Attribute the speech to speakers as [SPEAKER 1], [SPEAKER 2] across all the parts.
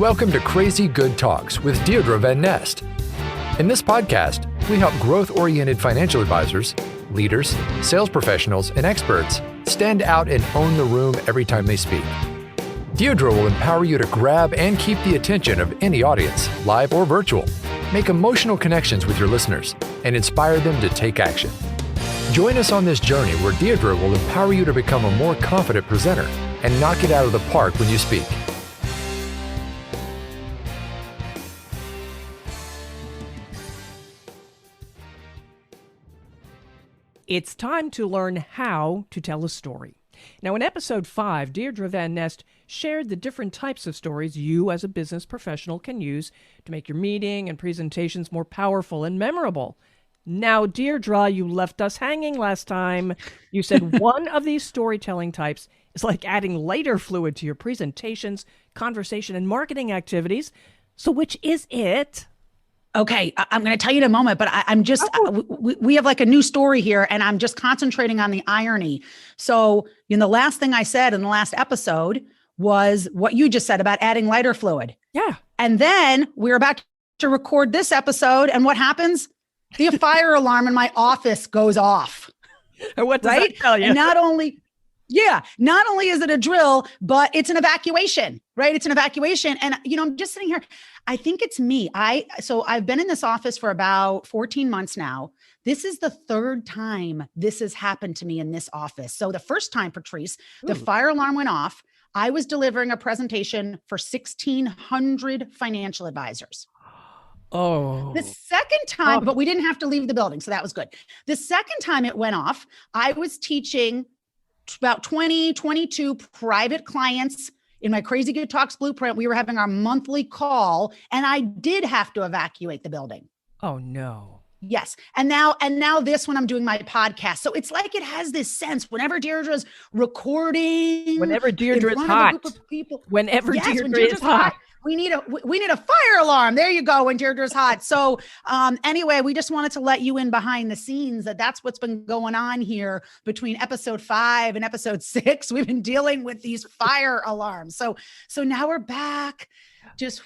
[SPEAKER 1] Welcome to Crazy Good Talks with Deirdre Van Nest. In this podcast, we help growth-oriented financial advisors, leaders, sales professionals, and experts stand out and own the room every time they speak. Deirdre will empower you to grab and keep the attention of any audience, live or virtual, make emotional connections with your listeners, and inspire them to take action. Join us on this journey where Deirdre will empower you to become a more confident presenter and knock it out of the park when you speak.
[SPEAKER 2] It's time to learn how to tell a story. Now, in episode 5, Deirdre Van Nest shared the different types of stories you as a business professional can use to make your meeting and presentations more powerful and memorable. Now, Deirdre, you left us hanging last time. You said one of these storytelling types is like adding lighter fluid to your presentations, conversation, and marketing activities. So which is it?
[SPEAKER 3] Okay, I'm going to tell you in a moment, but I'm just, we have like a new story here and I'm just concentrating on the irony. So, the last thing I said in the last episode was what you just said about adding lighter fluid.
[SPEAKER 2] Yeah.
[SPEAKER 3] And then we're about to record this episode and what happens? The fire alarm in my office goes off.
[SPEAKER 2] And what does that tell you?
[SPEAKER 3] And not only is it a drill, but it's an evacuation, right? It's an evacuation. And, I'm just sitting here. I think it's me. So I've been in this office for about 14 months now. This is the third time this has happened to me in this office. So the first time, Patrice, the fire alarm went off. I was delivering a presentation for 1,600 financial advisors.
[SPEAKER 2] Oh.
[SPEAKER 3] The second time, but we didn't have to leave the building. So that was good. The second time it went off, I was teaching about 22 private clients in my Crazy Good Talks blueprint. We were having our monthly call and I did have to evacuate the building.
[SPEAKER 2] Oh no.
[SPEAKER 3] Yes. And now this when I'm doing my podcast. So it's like it has this sense whenever Deirdre's recording.
[SPEAKER 2] Whenever Deirdre is hot. Whenever Deirdre is hot.
[SPEAKER 3] We need a fire alarm. There you go. When Deirdre's hot. So anyway, we just wanted to let you in behind the scenes that's what's been going on here between episode 5 and episode 6. We've been dealing with these fire alarms. So now we're back, just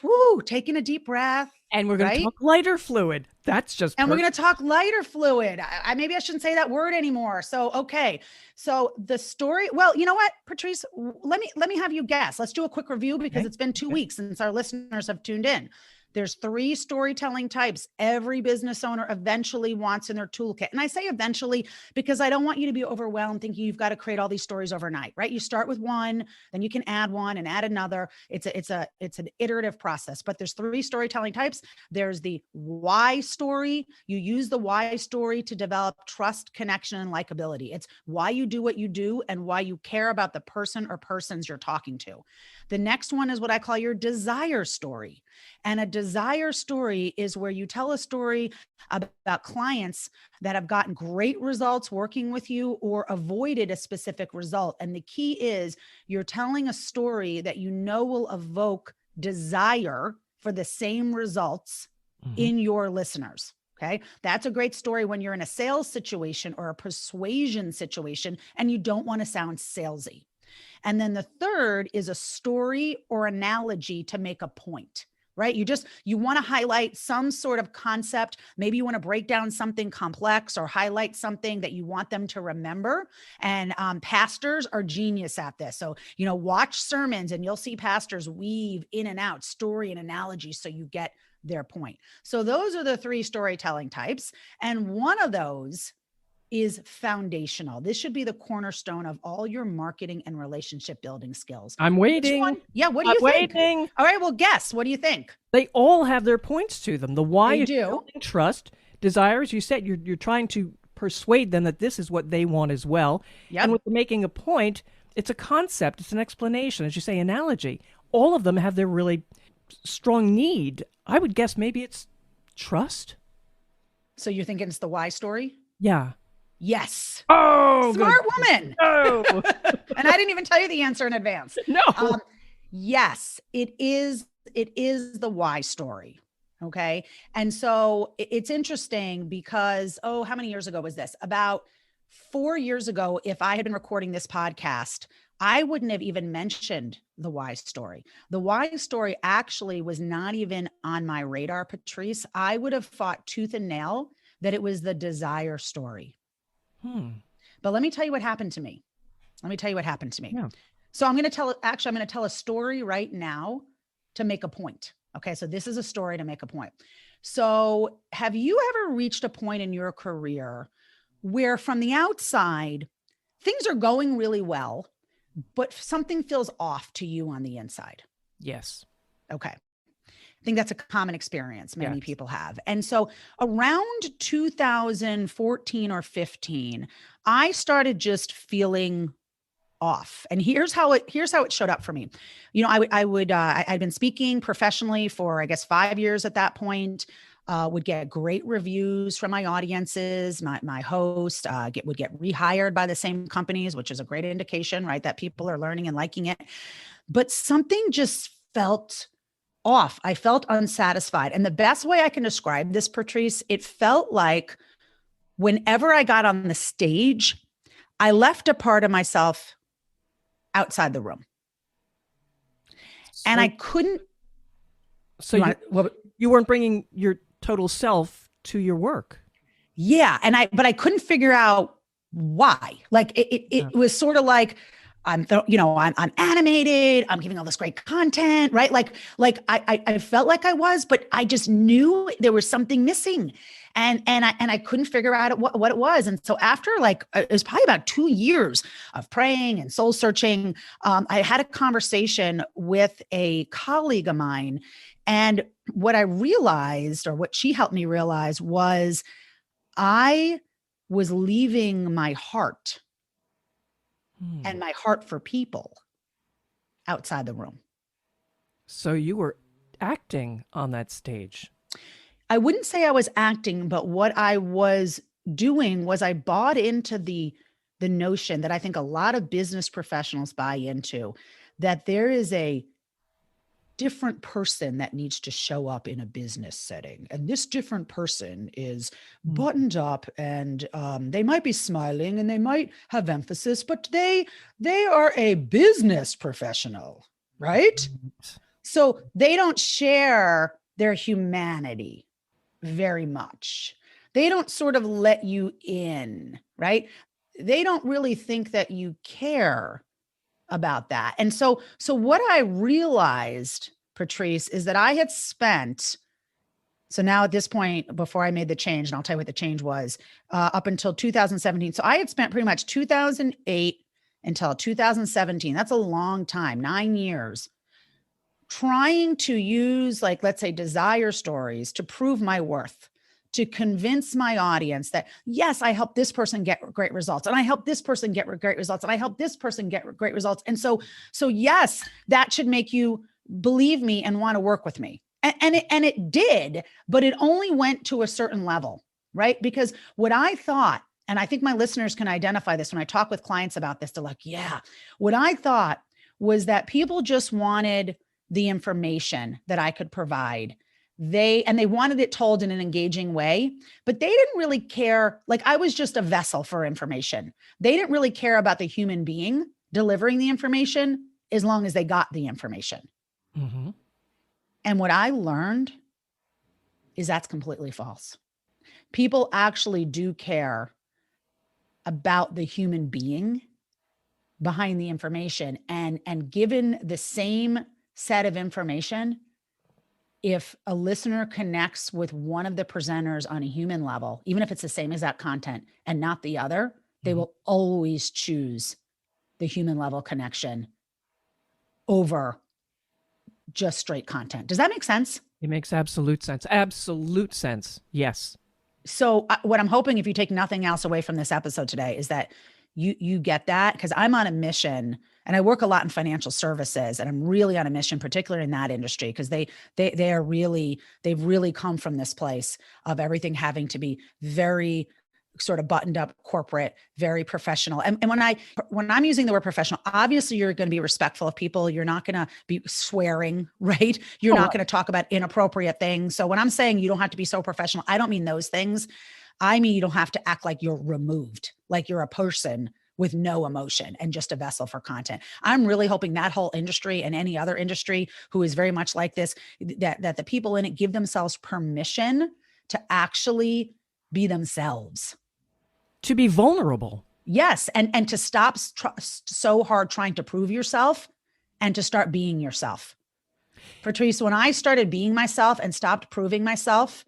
[SPEAKER 3] taking a deep breath.
[SPEAKER 2] And we're going to talk lighter fluid. That's just
[SPEAKER 3] we're going to talk lighter fluid. Maybe I shouldn't say that word anymore. So, okay. So the story, well, you know what, Patrice, let me have you guess. Let's do a quick review because it's been 2 weeks since our listeners have tuned in. There's 3 storytelling types every business owner eventually wants in their toolkit. And I say eventually because I don't want you to be overwhelmed thinking you've got to create all these stories overnight, right? You start with one, then you can add one and add another. It's an iterative process, but there's 3 storytelling types. There's the why story. You use the why story to develop trust, connection, and likability. It's why you do what you do and why you care about the person or persons you're talking to. The next one is what I call your desire story. And a desire story is where you tell a story about clients that have gotten great results working with you or avoided a specific result. And the key is you're telling a story that will evoke desire for the same results in your listeners. Okay. That's a great story when you're in a sales situation or a persuasion situation and you don't want to sound salesy. And then the third is a story or analogy to make a point, right? You want to highlight some sort of concept. Maybe you want to break down something complex or highlight something that you want them to remember. And pastors are genius at this. So, watch sermons and you'll see pastors weave in and out story and analogy so you get their point. So those are the 3 storytelling types. And one of those is foundational. This should be the cornerstone of all your marketing and relationship building skills.
[SPEAKER 2] I'm waiting.
[SPEAKER 3] Yeah, what do you think? Waiting. All right, well, guess. What do you think?
[SPEAKER 2] They all have their points to them. The why is building trust. Desire, as you said, you're trying to persuade them that this is what they want as well. Yep. And with making a point, it's a concept, it's an explanation, as you say, analogy. All of them have their really strong need. I would guess maybe it's trust.
[SPEAKER 3] So you're thinking it's the why story?
[SPEAKER 2] Yeah.
[SPEAKER 3] Yes.
[SPEAKER 2] Oh,
[SPEAKER 3] smart woman.
[SPEAKER 2] Oh.
[SPEAKER 3] And I didn't even tell you the answer in advance.
[SPEAKER 2] No.
[SPEAKER 3] Yes, it is the why story. Okay. And so it's interesting because, how many years ago was this? About 4 years ago, if I had been recording this podcast, I wouldn't have even mentioned the why story. The why story actually was not even on my radar, Patrice. I would have fought tooth and nail that it was the desire story. But let me tell you what happened to me.
[SPEAKER 2] Yeah.
[SPEAKER 3] So I'm going to tell a story right now to make a point. Okay. So this is a story to make a point. So have you ever reached a point in your career where from the outside, things are going really well, but something feels off to you on the inside?
[SPEAKER 2] Yes.
[SPEAKER 3] Okay. I think that's a common experience many
[SPEAKER 2] Yes.
[SPEAKER 3] people have. And so around 2014 or 15, I started just feeling off. And here's how it showed up for me. I'd been speaking professionally for, I guess, 5 years at that point. Would get great reviews from my audiences. My host would get rehired by the same companies, which is a great indication, right? That people are learning and liking it. But something just felt off. I felt unsatisfied. And the best way I can describe this, Patrice, it felt like whenever I got on the stage, I left a part of myself outside the room. And I couldn't.
[SPEAKER 2] So you weren't bringing your total self to your work.
[SPEAKER 3] Yeah. But I couldn't figure out why. Like it was sort of like, I'm animated. I'm giving all this great content, right? Like I felt like I was, but I just knew there was something missing. And I couldn't figure out what it was. And so after it was probably about 2 years of praying and soul searching, I had a conversation with a colleague of mine. And what I realized, or what she helped me realize, was I was leaving my heart and my heart for people outside the room.
[SPEAKER 2] So you were acting on that stage.
[SPEAKER 3] I wouldn't say I was acting, but what I was doing was I bought into the notion that I think a lot of business professionals buy into, that there is a different person that needs to show up in a business setting. And this different person is buttoned up, and they might be smiling and they might have emphasis, but they are a business professional, right? So they don't share their humanity very much. They don't sort of let you in, right? They don't really think that you care about that. And so what I realized, Patrice, is that I had spent, so now at this point, before I made the change, and I'll tell you what the change was, up until 2017. So I had spent pretty much 2008 until 2017. That's a long time, 9 years, trying to use, let's say, desire stories to prove my worth, to convince my audience that, yes, I helped this person get great results, and I helped this person get great results, and I helped this person get great results. And so yes, that should make you believe me and want to work with me. And it did, but it only went to a certain level, right? Because what I thought, and I think my listeners can identify this when I talk with clients about this, they're like, yeah, what I thought was that people just wanted the information that I could provide. They wanted it told in an engaging way, but they didn't really care. I was just a vessel for information. They didn't really care about the human being delivering the information as long as they got the information.
[SPEAKER 2] Mm-hmm.
[SPEAKER 3] And what I learned is that's completely false. People actually do care about the human being behind the information. And given the same set of information, if a listener connects with one of the presenters on a human level, even if it's the same exact content and not the other, they will always choose the human level connection over just straight content. Does that make sense?
[SPEAKER 2] It makes absolute sense. Absolute sense. Yes.
[SPEAKER 3] So what I'm hoping, if you take nothing else away from this episode today, is that you get that, because I'm on a mission, and I work a lot in financial services, and I'm really on a mission, particularly in that industry, because they've really come from this place of everything having to be very sort of buttoned up, corporate, very professional. And when I'm using the word professional, obviously you're going to be respectful of people. You're not going to be swearing, right? You're not going to talk about inappropriate things. So when I'm saying you don't have to be so professional, I don't mean those things. I mean, you don't have to act like you're removed, like you're a person with no emotion and just a vessel for content. I'm really hoping that whole industry and any other industry who is very much like this, that the people in it give themselves permission to actually be themselves.
[SPEAKER 2] To be vulnerable.
[SPEAKER 3] Yes. And to stop so hard trying to prove yourself and to start being yourself. Patrice, when I started being myself and stopped proving myself,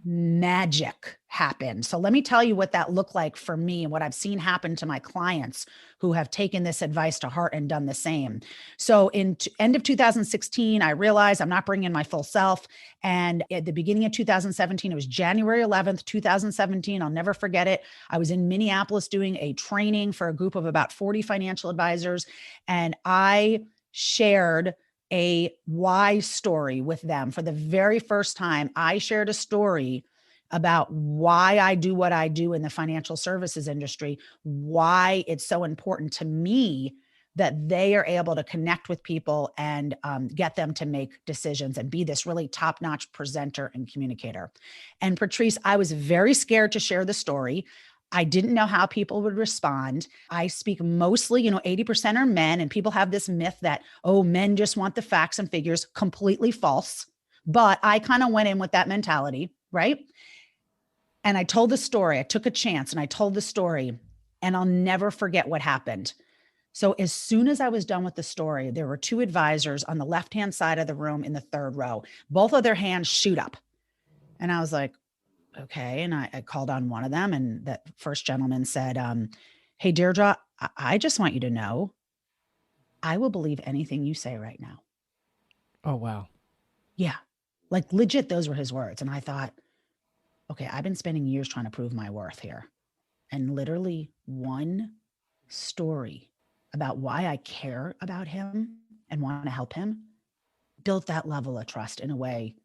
[SPEAKER 3] magic happened. So let me tell you what that looked like for me and what I've seen happen to my clients who have taken this advice to heart and done the same. So in end of 2016, I realized I'm not bringing my full self. And at the beginning of 2017, it was January 11th, 2017. I'll never forget it. I was in Minneapolis doing a training for a group of about 40 financial advisors. And I shared a why story with them. For the very first time, I shared a story about why I do what I do in the financial services industry, why it's so important to me that they are able to connect with people and get them to make decisions and be this really top-notch presenter and communicator. And Patrice, I was very scared to share the story. I didn't know how people would respond. I speak mostly, 80% are men, and people have this myth that, oh, men just want the facts and figures. Completely false. But I kind of went in with that mentality, right? And I told the story. I took a chance and I told the story, and I'll never forget what happened. So as soon as I was done with the story, there were two advisors on the left-hand side of the room in the third row. Both of their hands shoot up. And I was like, okay. And I called on one of them, and that first gentleman said, hey, Deirdre, I just want you to know, I will believe anything you say right now.
[SPEAKER 2] Oh, wow.
[SPEAKER 3] Yeah. Like legit, those were his words. And I thought, okay, I've been spending years trying to prove my worth here. And literally one story about why I care about him and want to help him built that level of trust in a way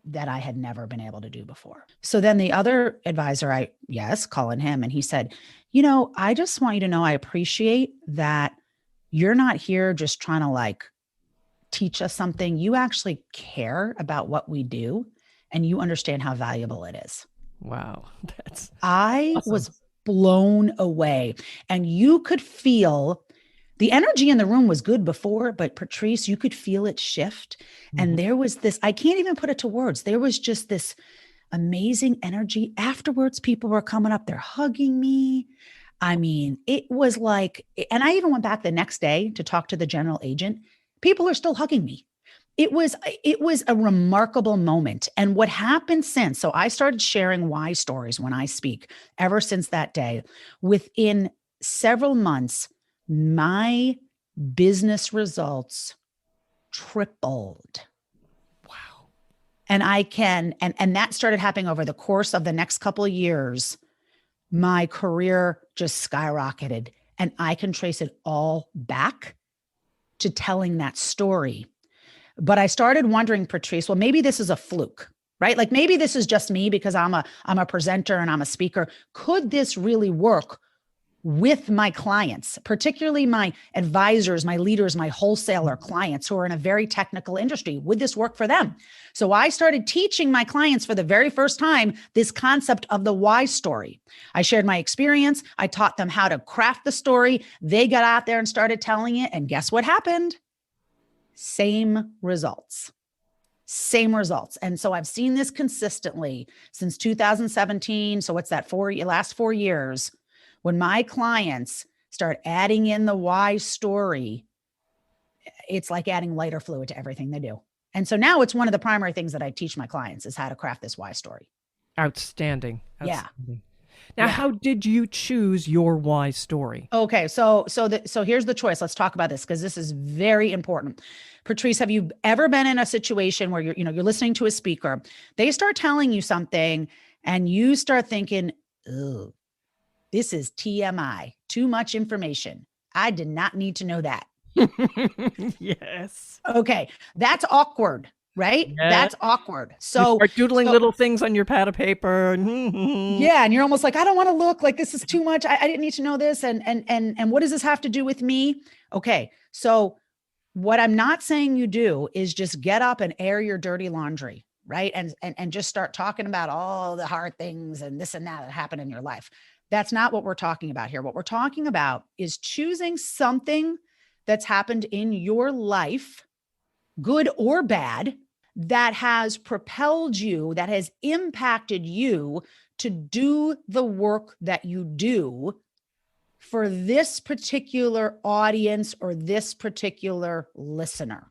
[SPEAKER 3] that I had never been able to do before. So then the other advisor, calling him, and he said, I just want you to know, I appreciate that you're not here just trying to teach us something. You actually care about what we do and you understand how valuable it is.
[SPEAKER 2] Wow.
[SPEAKER 3] I
[SPEAKER 2] awesome.
[SPEAKER 3] was blown away, and you could feel the energy in the room was good before, but Patrice, you could feel it shift. And there was this, I can't even put it to words. There was just this amazing energy. Afterwards, people were coming up, they're hugging me. I mean, it was like, and I even went back the next day to talk to the general agent. People are still hugging me. It was a remarkable moment. And what happened since, so I started sharing why stories when I speak ever since that day. Within several months, my business results tripled.
[SPEAKER 2] Wow.
[SPEAKER 3] And and that started happening over the course of the next couple of years. My career just skyrocketed, and I can trace it all back to telling that story. But I started wondering, Patrice, well, maybe this is a fluke, right? Like maybe this is just me because I'm a presenter and I'm a speaker. Could this really work with my clients, particularly my advisors, my leaders, my wholesaler clients who are in a very technical industry? Would this work for them? So I started teaching my clients for the very first time this concept of the why story. I shared my experience. I taught them how to craft the story. They got out there and started telling it. And guess what happened? Same results. And so I've seen this consistently since 2017. So what's that, last 4 years? When my clients start adding in the why story, it's like adding lighter fluid to everything they do. And so now it's one of the primary things that I teach my clients is how to craft this why story.
[SPEAKER 2] Outstanding.
[SPEAKER 3] Yeah.
[SPEAKER 2] Now, how did you choose your why story?
[SPEAKER 3] Okay. So here's the choice. Let's talk about this because this is very important. Patrice, have you ever been in a situation where you're listening to a speaker, they start telling you something and you start thinking, oh, this is TMI, too much information. I did not need to know that.
[SPEAKER 2] Yes.
[SPEAKER 3] Okay. That's awkward, right?
[SPEAKER 2] Yeah.
[SPEAKER 3] That's awkward. So
[SPEAKER 2] you start doodling little things on your pad of paper.
[SPEAKER 3] Yeah. And you're almost like, I don't want to look like this is too much. I didn't need to know this. And what does this have to do with me? Okay. So what I'm not saying you do is just get up and air your dirty laundry, right? And just start talking about all the hard things and this and that happen in your life. That's not what we're talking about here. What we're talking about is choosing something that's happened in your life, good or bad, that has propelled you, that has impacted you to do the work that you do for this particular audience or this particular listener.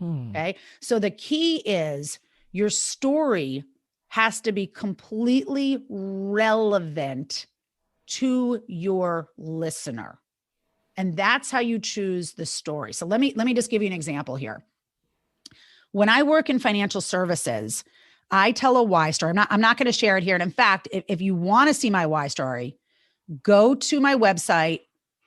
[SPEAKER 3] Okay. So the key is your story has to be completely relevant to your listener. And that's how you choose the story. So let me just give you an example here. When I work in financial services, I tell a why story. I'm not going to share it here. And in fact, if you want to see my why story, go to my website,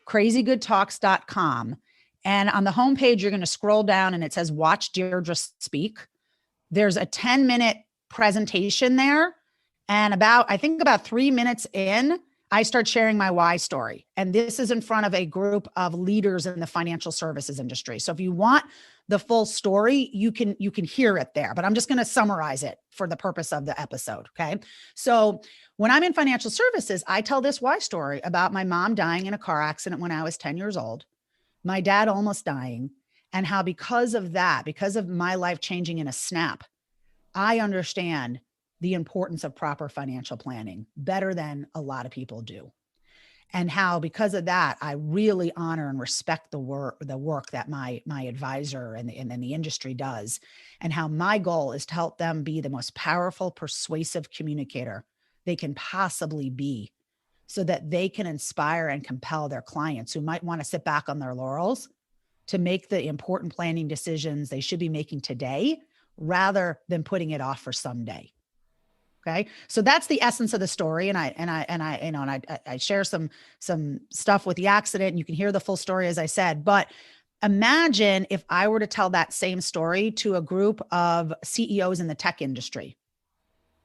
[SPEAKER 3] crazygoodtalks.com. And on the homepage, you're going to scroll down and it says, watch Deirdre speak. There's a 10-minute presentation there. And I think about 3 minutes in, I start sharing my why story. And this is in front of a group of leaders in the financial services industry. So if you want the full story, you can hear it there, but I'm just going to summarize it for the purpose of the episode. Okay. So when I'm in financial services, I tell this why story about my mom dying in a car accident when I was 10 years old, my dad almost dying, and how because of that, because of my life changing in a snap, I understand the importance of proper financial planning better than a lot of people do. And how, because of that, I really honor and respect the work that my advisor and the industry does, and how my goal is to help them be the most powerful, persuasive communicator they can possibly be, so that they can inspire and compel their clients who might want to sit back on their laurels to make the important planning decisions they should be making today, rather than putting it off for someday. Okay. So that's the essence of the story. And I share some stuff with the accident, and you can hear the full story, as I said. But imagine if I were to tell that same story to a group of CEOs in the tech industry.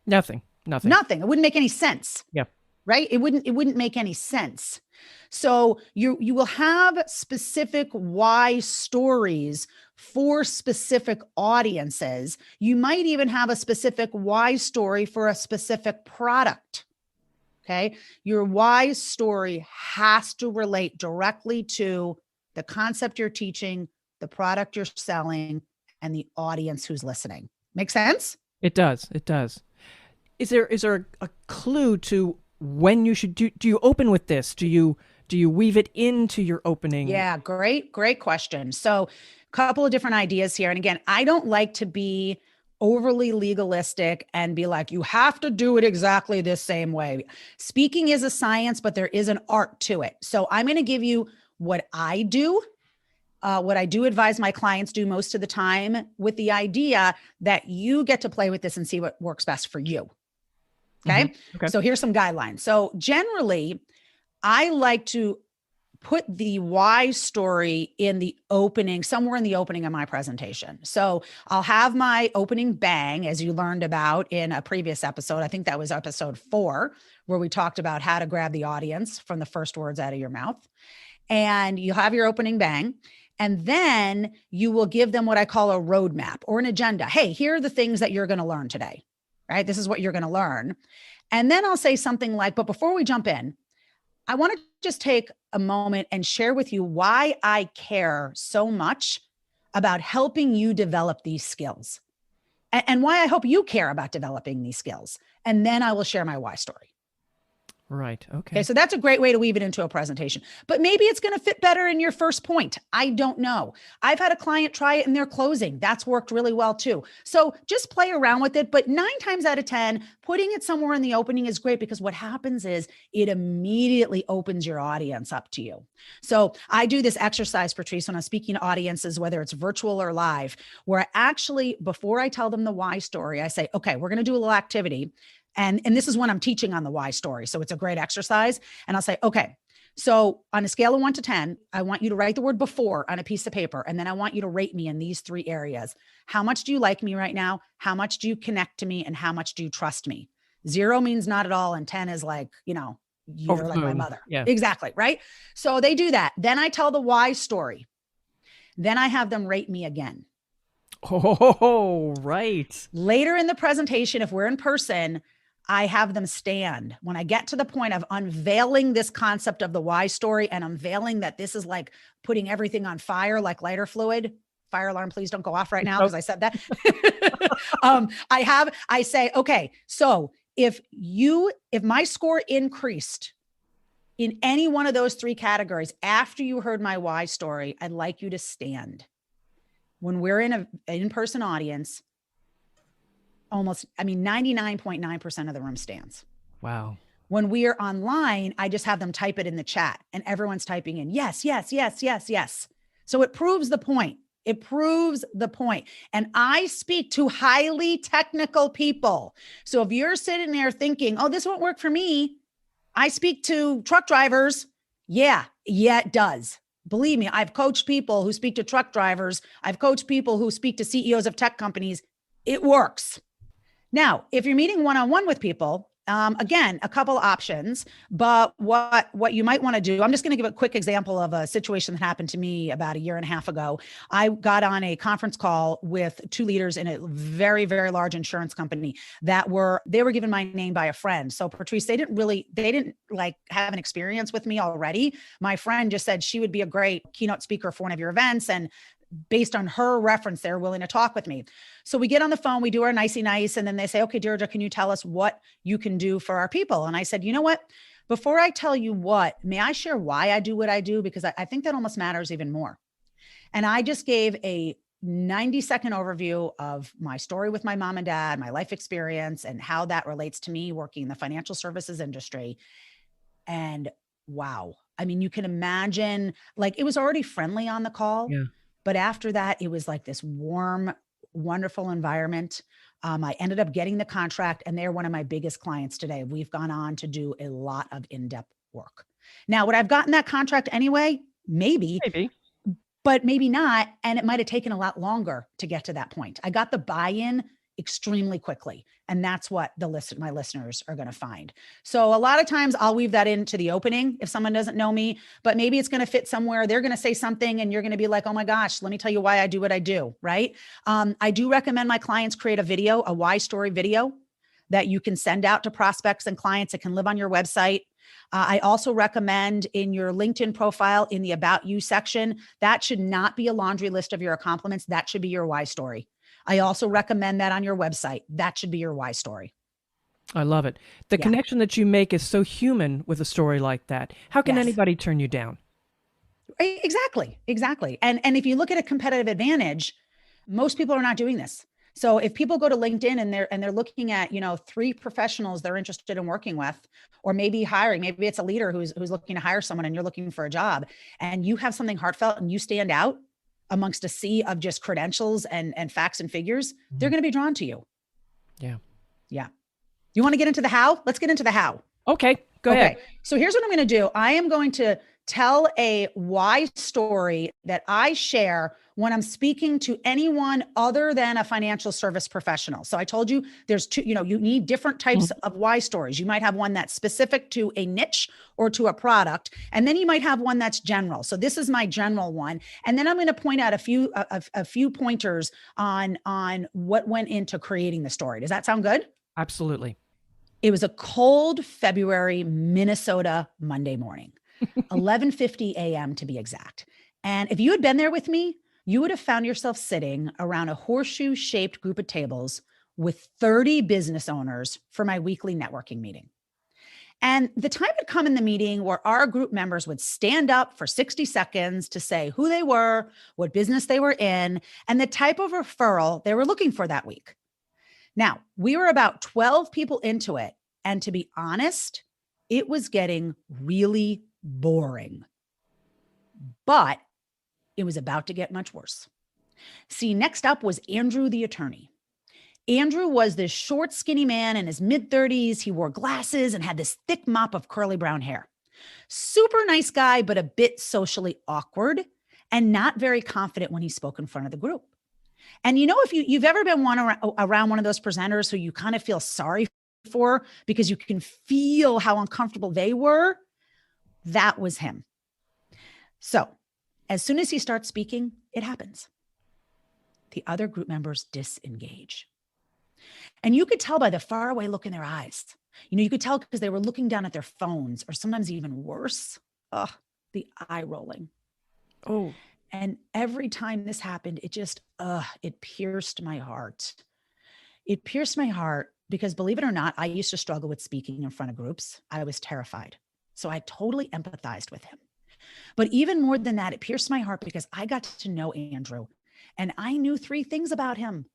[SPEAKER 2] Nothing.
[SPEAKER 3] It wouldn't make any sense.
[SPEAKER 2] Yeah.
[SPEAKER 3] Right. It wouldn't make any sense. So you will have specific why stories for specific audiences. You might even have a specific why story for a specific product. Okay. Your why story has to relate directly to the concept you're teaching, the product you're selling, and the audience who's listening. Make sense?
[SPEAKER 2] It does. Is there a clue to when you should do you open with this? Do you weave it into your opening?
[SPEAKER 3] Yeah, great question. So a couple of different ideas here. And again, I don't like to be overly legalistic and be like, you have to do it exactly this same way. Speaking is a science, but there is an art to it. So I'm going to give you what I do, what I do advise my clients do most of the time, with the idea that you get to play with this and see what works best for you. Okay.
[SPEAKER 2] Mm-hmm. Okay.
[SPEAKER 3] So here's some guidelines. So generally, I like to put the why story in the opening, somewhere in the opening of my presentation. So I'll have my opening bang, as you learned about in a previous episode. I think that was episode 4, where we talked about how to grab the audience from the first words out of your mouth. And you have your opening bang. And then you will give them what I call a roadmap or an agenda. Hey, here are the things that you're going to learn today, right? This is what you're going to learn. And then I'll say something like, but before we jump in, I want to just take a moment and share with you why I care so much about helping you develop these skills, and why I hope you care about developing these skills. And then I will share my why story.
[SPEAKER 2] Right. Okay.
[SPEAKER 3] So that's a great way to weave it into a presentation, but maybe it's going to fit better in your first point. I don't know. I've had a client try it in their closing. That's worked really well too. So just play around with it. But 9 times out of 10, putting it somewhere in the opening is great, because what happens is it immediately opens your audience up to you. So I do this exercise, Patrice, when I'm speaking to audiences, whether it's virtual or live, where I actually, before I tell them the why story, I say, okay, we're going to do a little activity. And this is when I'm teaching on the why story. So it's a great exercise. And I'll say, okay, so on a scale of 1 to 10, I want you to write the word before on a piece of paper. And then I want you to rate me in these 3 areas. How much do you like me right now? How much do you connect to me? And how much do you trust me? 0 means not at all. And 10 is like, you're like my mother.
[SPEAKER 2] Yeah.
[SPEAKER 3] Exactly. Right. So they do that. Then I tell the why story. Then I have them rate me again.
[SPEAKER 2] Oh, right.
[SPEAKER 3] Later in the presentation, if we're in person, I have them stand. When I get to the point of unveiling this concept of the why story and unveiling that this is like putting everything on fire, like lighter fluid. Fire alarm, please don't go off right now because I said that. I say, okay, so if my score increased in any one of those three categories after you heard my why story, I'd like you to stand. When we're in an in-person audience, 99.9% of the room stands.
[SPEAKER 2] Wow.
[SPEAKER 3] When we are online, I just have them type it in the chat and everyone's typing in yes, yes, yes, yes, yes. So it proves the point. It proves the point. And I speak to highly technical people. So if you're sitting there thinking, oh, this won't work for me, I speak to truck drivers. Yeah, it does. Believe me, I've coached people who speak to truck drivers. I've coached people who speak to CEOs of tech companies. It works. Now, if you're meeting one-on-one with people, again, a couple options, but what you might want to do, I'm just going to give a quick example of a situation that happened to me about a year and a half ago. I got on a conference call with two leaders in a very, very large insurance company they were given my name by a friend. So Patrice, they didn't like have an experience with me already. My friend just said she would be a great keynote speaker for one of your events. And based on her reference, they're willing to talk with me. So we get on the phone, we do our nicey nice. And then they say, okay, Deirdre, can you tell us what you can do for our people? And I said, you know what, before I tell you what, may I share why I do what I do? Because I think that almost matters even more. And I just gave a 90-second overview of my story with my mom and dad, my life experience, and how that relates to me working in the financial services industry. And wow, I mean, you can imagine, like, it was already friendly on the call.
[SPEAKER 2] Yeah.
[SPEAKER 3] But after that, it was like this warm, wonderful environment. I ended up getting the contract and they're one of my biggest clients today. We've gone on to do a lot of in-depth work. Now, would I have gotten that contract anyway? Maybe, but maybe not. And it might've taken a lot longer to get to that point. I got the buy-in extremely quickly. And that's what my listeners are going to find. So a lot of times I'll weave that into the opening if someone doesn't know me, but maybe it's going to fit somewhere. They're going to say something and you're going to be like, oh my gosh, let me tell you why I do what I do. Right. I do recommend my clients create a why story video that you can send out to prospects and clients. It can live on your website. I also recommend in your LinkedIn profile, in the About You section, that should not be a laundry list of your accomplishments. That should be your why story. I also recommend that on your website. That should be your why story.
[SPEAKER 2] I love it. The connection that you make is so human with a story like that. How can anybody turn you down?
[SPEAKER 3] Exactly. And if you look at a competitive advantage, most people are not doing this. So if people go to LinkedIn and they're looking at, three professionals they're interested in working with, or maybe hiring, maybe it's a leader who's looking to hire someone and you're looking for a job and you have something heartfelt and you stand out amongst a sea of just credentials and facts and figures, they're going to be drawn to you.
[SPEAKER 2] Yeah.
[SPEAKER 3] You want to get into the how? Let's get into the how.
[SPEAKER 2] Okay, go ahead.
[SPEAKER 3] So here's what I'm going to do. I am going to tell a why story that I share when I'm speaking to anyone other than a financial service professional. So I told you there's two, you need different types of why stories. You might have one that's specific to a niche or to a product, and then you might have one that's general. So this is my general one. And then I'm going to point out a few pointers on what went into creating the story. Does that sound good?
[SPEAKER 2] Absolutely.
[SPEAKER 3] It was a cold February, Minnesota Monday morning, 11:50 a.m. to be exact. And if you had been there with me, you would have found yourself sitting around a horseshoe-shaped group of tables with 30 business owners for my weekly networking meeting. And the time had come in the meeting where our group members would stand up for 60 seconds to say who they were, what business they were in, and the type of referral they were looking for that week. Now, we were about 12 people into it. And to be honest, it was getting really boring. But it was about to get much worse. See, next up was Andrew, the attorney. Andrew was this short, skinny man in his mid-30s. He wore glasses and had this thick mop of curly brown hair. Super nice guy, but a bit socially awkward and not very confident when he spoke in front of the group. And if you've ever been around one of those presenters who you kind of feel sorry for because you can feel how uncomfortable they were, that was him. So as soon as he starts speaking, it happens. The other group members disengage. And you could tell by the faraway look in their eyes. You could tell because they were looking down at their phones, or sometimes even worse, the eye rolling.
[SPEAKER 2] Oh.
[SPEAKER 3] And every time this happened, it pierced my heart. It pierced my heart because, believe it or not, I used to struggle with speaking in front of groups. I was terrified. So I totally empathized with him. But even more than that, it pierced my heart because I got to know Andrew, and I knew 3 things about him.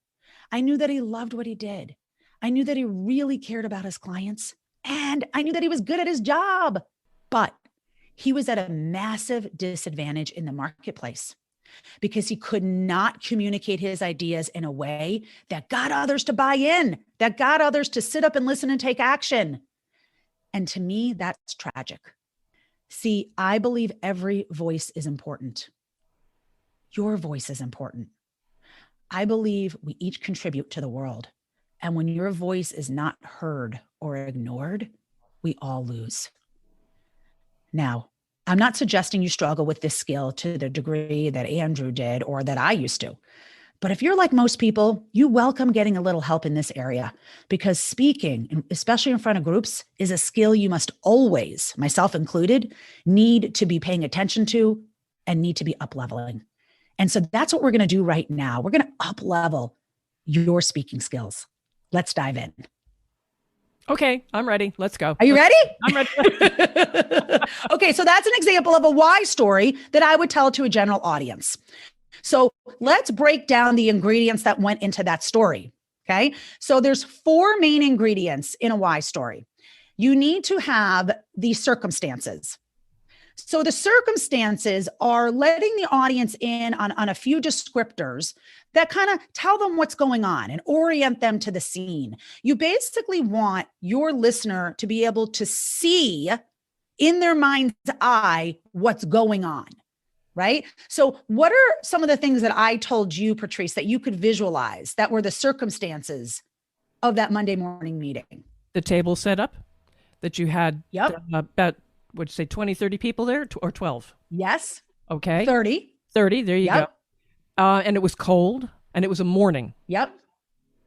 [SPEAKER 3] I knew that he loved what he did. I knew that he really cared about his clients, and I knew that he was good at his job. But he was at a massive disadvantage in the marketplace because he could not communicate his ideas in a way that got others to buy in, that got others to sit up and listen and take action. And to me, that's tragic. See, I believe every voice is important. Your voice is important. I believe we each contribute to the world. And when your voice is not heard or ignored, we all lose. Now, I'm not suggesting you struggle with this skill to the degree that Andrew did or that I used to. But if you're like most people, you welcome getting a little help in this area, because speaking, especially in front of groups, is a skill you must always, myself included, need to be paying attention to and need to be up-leveling. And so that's what we're going to do right now. We're going to up-level your speaking skills. Let's dive in.
[SPEAKER 2] Okay, I'm ready. Let's go.
[SPEAKER 3] Are you ready?
[SPEAKER 2] I'm ready.
[SPEAKER 3] Okay, so that's an example of a why story that I would tell to a general audience. So let's break down the ingredients that went into that story. Okay, so there's 4 main ingredients in a why story. You need to have the circumstances. So the circumstances are letting the audience in on a few descriptors that kind of tell them what's going on and orient them to the scene. You basically want your listener to be able to see in their mind's eye what's going on, right? So what are some of the things that I told you, Patrice, that you could visualize that were the circumstances of that Monday morning meeting?
[SPEAKER 2] The table set up, that you had about, would you say 20, 30 people there, or 12?
[SPEAKER 3] Yes.
[SPEAKER 2] Okay.
[SPEAKER 3] 30.
[SPEAKER 2] 30, there you go. And it was cold, and it was a morning.
[SPEAKER 3] Yep.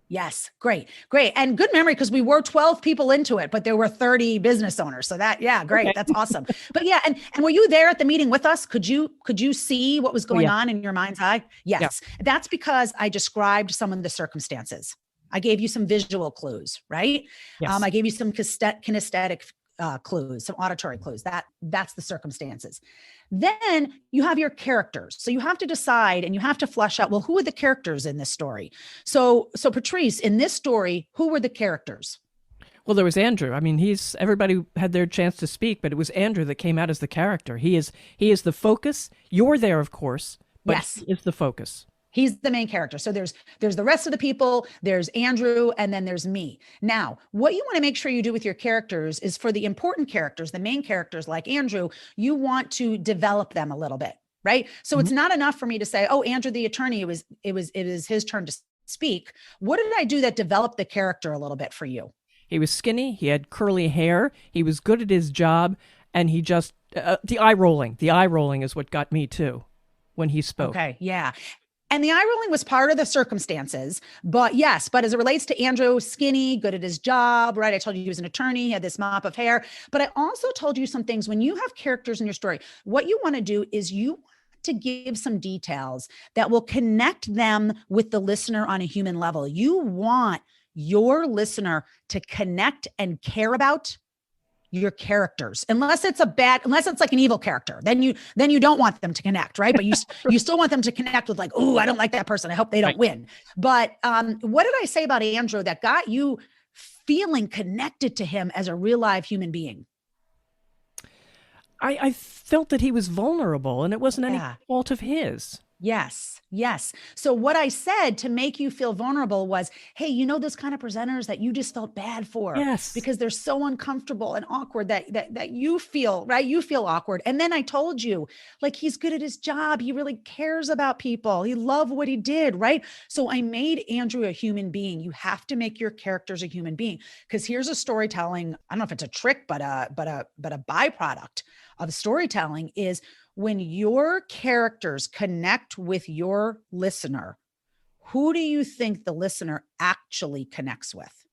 [SPEAKER 3] Yes. Great. And good memory, because we were 12 people into it, but there were 30 business owners. So that, great. Okay. That's awesome. But yeah. And were you there at the meeting with us? Could you see what was going on in your mind's eye? Yes. Yeah. That's because I described some of the circumstances. I gave you some visual clues, right? Yes. I gave you some kinesthetic clues, some auditory clues. That's the circumstances. Then you have your characters. So you have to decide and you have to flesh out, well, who are the characters in this story? So Patrice, in this story, who were the characters?
[SPEAKER 2] Well, there was Andrew. I mean, everybody had their chance to speak, but it was Andrew that came out as the character. He is the focus. You're there, of course, but yes, he is the focus.
[SPEAKER 3] He's the main character. So there's the rest of the people, there's Andrew, and then there's me. Now, what you want to make sure you do with your characters is, for the important characters, the main characters like Andrew, you want to develop them a little bit, right? So It's not enough for me to say, oh, Andrew, the attorney, it was his turn to speak. What did I do that developed the character a little bit for you?
[SPEAKER 2] He was skinny. He had curly hair. He was good at his job. And he just, the eye rolling is what got me too when he spoke.
[SPEAKER 3] Okay. Yeah. And the eye rolling was part of the circumstances, but as it relates to Andrew, skinny, good at his job, right? I told you he was an attorney, he had this mop of hair, but I also told you some things. When you have characters in your story, what you want to do is you want to give some details that will connect them with the listener on a human level. You want your listener to connect and care about your characters, unless it's like an evil character, then you don't want them to connect, right? But you still want them to connect with, like, oh, I don't like that person, I hope they don't win. But what did I say about Andrew that got you feeling connected to him as a real live human being?
[SPEAKER 2] I felt that he was vulnerable, and it wasn't any fault of his.
[SPEAKER 3] Yes. So what I said to make you feel vulnerable was, hey, those kind of presenters that you just felt bad for, because they're so uncomfortable and awkward that you feel, right? You feel awkward. And then I told you, like, he's good at his job. He really cares about people. He loved what he did, right? So I made Andrew a human being. You have to make your characters a human being, because here's a storytelling. I don't know if it's a trick, but a byproduct of storytelling is, when your characters connect with your listener, who do you think the listener actually connects with?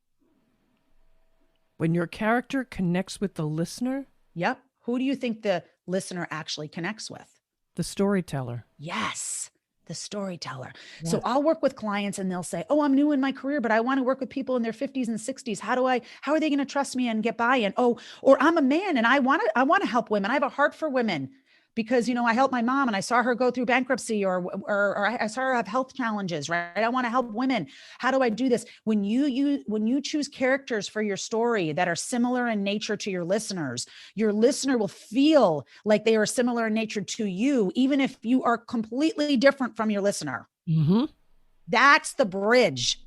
[SPEAKER 2] When your character connects with the listener?
[SPEAKER 3] Yep. Who do you think the listener actually connects with?
[SPEAKER 2] The storyteller.
[SPEAKER 3] Yes, the storyteller.
[SPEAKER 2] Yeah.
[SPEAKER 3] So I'll work with clients and they'll say, oh, I'm new in my career, but I want to work with people in their 50s and 60s. How are they going to trust me and get buy-in? Oh, or I'm a man and I want to help women. I have a heart for women because, I helped my mom and I saw her go through bankruptcy or I saw her have health challenges, right? I want to help women. How do I do this? When you choose characters for your story that are similar in nature to your listener will feel like they are similar in nature to you, even if you are completely different from your listener.
[SPEAKER 2] Mm-hmm.
[SPEAKER 3] That's the bridge.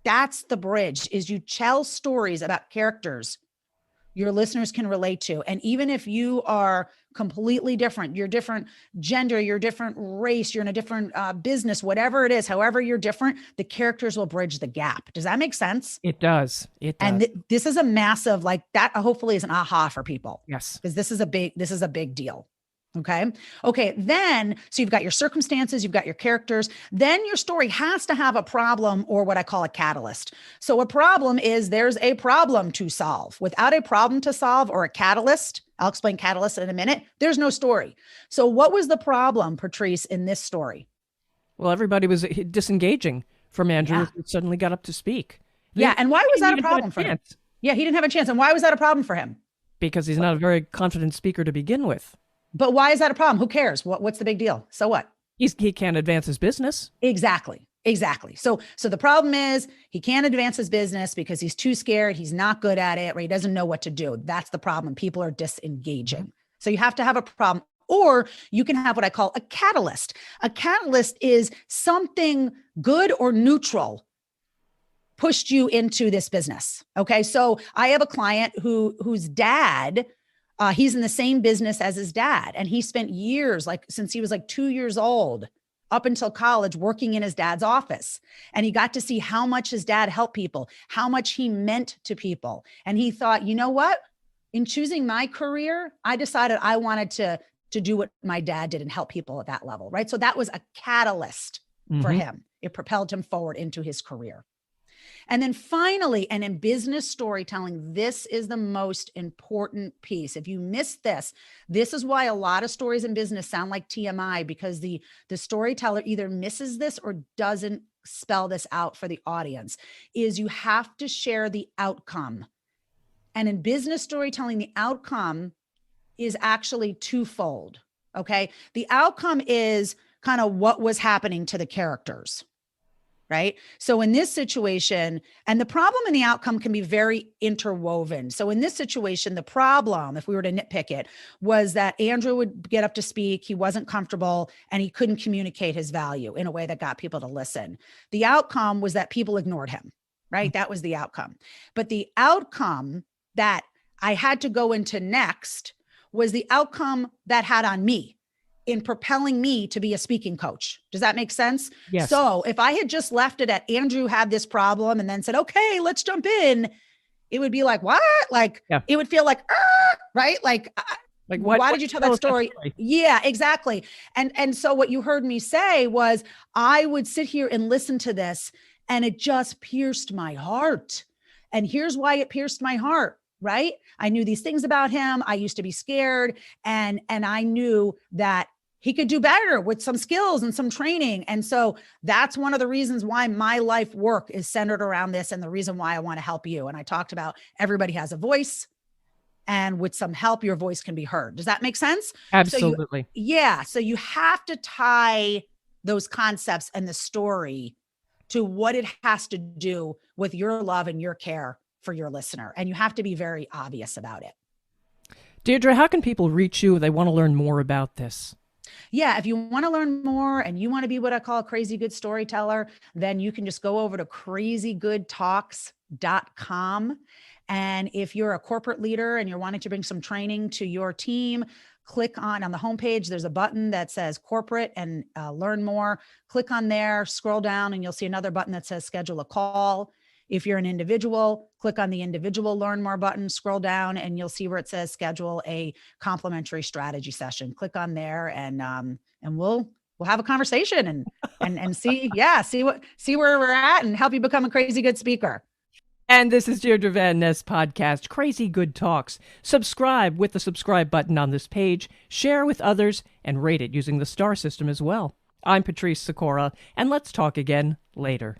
[SPEAKER 3] Is you tell stories about characters your listeners can relate to. And even if you are completely different, you're different gender, you're different race, you're in a different business, whatever it is, however you're different, the characters will bridge the gap. Does that make sense?
[SPEAKER 2] It does.
[SPEAKER 3] And this is a massive, like that hopefully is an aha for people.
[SPEAKER 2] Yes.
[SPEAKER 3] Because this is a big deal. Okay. Then, so you've got your circumstances, you've got your characters, then your story has to have a problem or what I call a catalyst. So a problem is there's a problem to solve. Without a problem to solve or a catalyst, I'll explain catalyst in a minute, there's no story. So what was the problem, Patrice, in this story?
[SPEAKER 2] Well, everybody was disengaging from Andrew
[SPEAKER 3] Yeah.
[SPEAKER 2] who suddenly got up to speak.
[SPEAKER 3] Yeah. And why was
[SPEAKER 2] He
[SPEAKER 3] that a
[SPEAKER 2] didn't have
[SPEAKER 3] problem for him?
[SPEAKER 2] chance,
[SPEAKER 3] Yeah, he didn't have a chance. And why was that a problem for him?
[SPEAKER 2] because he's not a very confident speaker to begin with.
[SPEAKER 3] But why is that a problem? Who cares? What's the big deal? So what?
[SPEAKER 2] He can't advance his business.
[SPEAKER 3] Exactly. So the problem is he can't advance his business because he's too scared. He's not good at it, or he doesn't know what to do. That's the problem. People are disengaging. Mm-hmm. So you have to have a problem, or you can have what I call a catalyst. A catalyst is something good or neutral pushed you into this business. Okay. So I have a client whose dad, he's in the same business as his dad. And he spent years, like since he was like 2 years old up until college, working in his dad's office. And he got to see how much his dad helped people, how much he meant to people. And he thought, you know what? In choosing my career, I decided I wanted to do what my dad did and help people at that level, right? So that was a catalyst for him. It propelled him forward into his career. And then finally, and in business storytelling, this is the most important piece. If you miss this, this is why a lot of stories in business sound like TMI, because the storyteller either misses this or doesn't spell this out for the audience, is you have to share the outcome. And in business storytelling, the outcome is actually twofold, okay? The outcome is kind of what was happening to the characters. Right? So in this situation, and the problem and the outcome can be very interwoven. So in this situation, the problem, if we were to nitpick it, was that Andrew would get up to speak, he wasn't comfortable, and he couldn't communicate his value in a way that got people to listen. The outcome was that people ignored him, right? That was the outcome. But the outcome that I had to go into next was the outcome that had on me, in propelling me to be a speaking coach. Does that make sense?
[SPEAKER 2] Yes.
[SPEAKER 3] So if I had just left it at Andrew had this problem and then said, okay, let's jump in, it would be like, what? Like, It would feel like, right? Like why did you tell that story? Yeah, exactly. And so what you heard me say was I would sit here and listen to this and it just pierced my heart. And here's why it pierced my heart. Right? I knew these things about him. I used to be scared. And I knew that he could do better with some skills and some training. And so that's one of the reasons why my life work is centered around this and the reason why I want to help you. And I talked about everybody has a voice, and with some help, your voice can be heard. Does that make sense?
[SPEAKER 2] Absolutely.
[SPEAKER 3] So you have to tie those concepts and the story to what it has to do with your love and your care for your listener. And you have to be very obvious about it.
[SPEAKER 2] Deirdre, how can people reach you if they want to learn more about this?
[SPEAKER 3] Yeah, if you want to learn more and you want to be what I call a crazy good storyteller, then you can just go over to crazygoodtalks.com. And if you're a corporate leader and you're wanting to bring some training to your team, click on the homepage. There's a button that says corporate and learn more. Click on there, scroll down, and you'll see another button that says schedule a call. If you're an individual, click on the individual learn more button, scroll down, and you'll see where it says schedule a complimentary strategy session. Click on there and we'll we'll have a conversation and see where we're at and help you become a crazy good speaker.
[SPEAKER 2] And this is Deirdre Van Ness podcast, Crazy Good Talks. Subscribe with the subscribe button on this page, share with others, and rate it using the star system as well. I'm Patrice Sikora, and let's talk again later.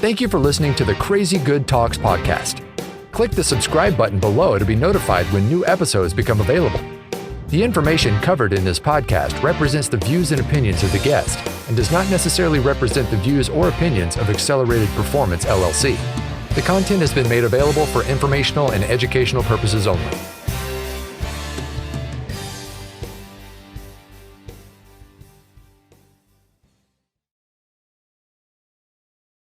[SPEAKER 1] Thank you for listening to the Crazy Good Talks podcast. Click the subscribe button below to be notified when new episodes become available. The information covered in this podcast represents the views and opinions of the guest and does not necessarily represent the views or opinions of Accelerated Performance, LLC. The content has been made available for informational and educational purposes only.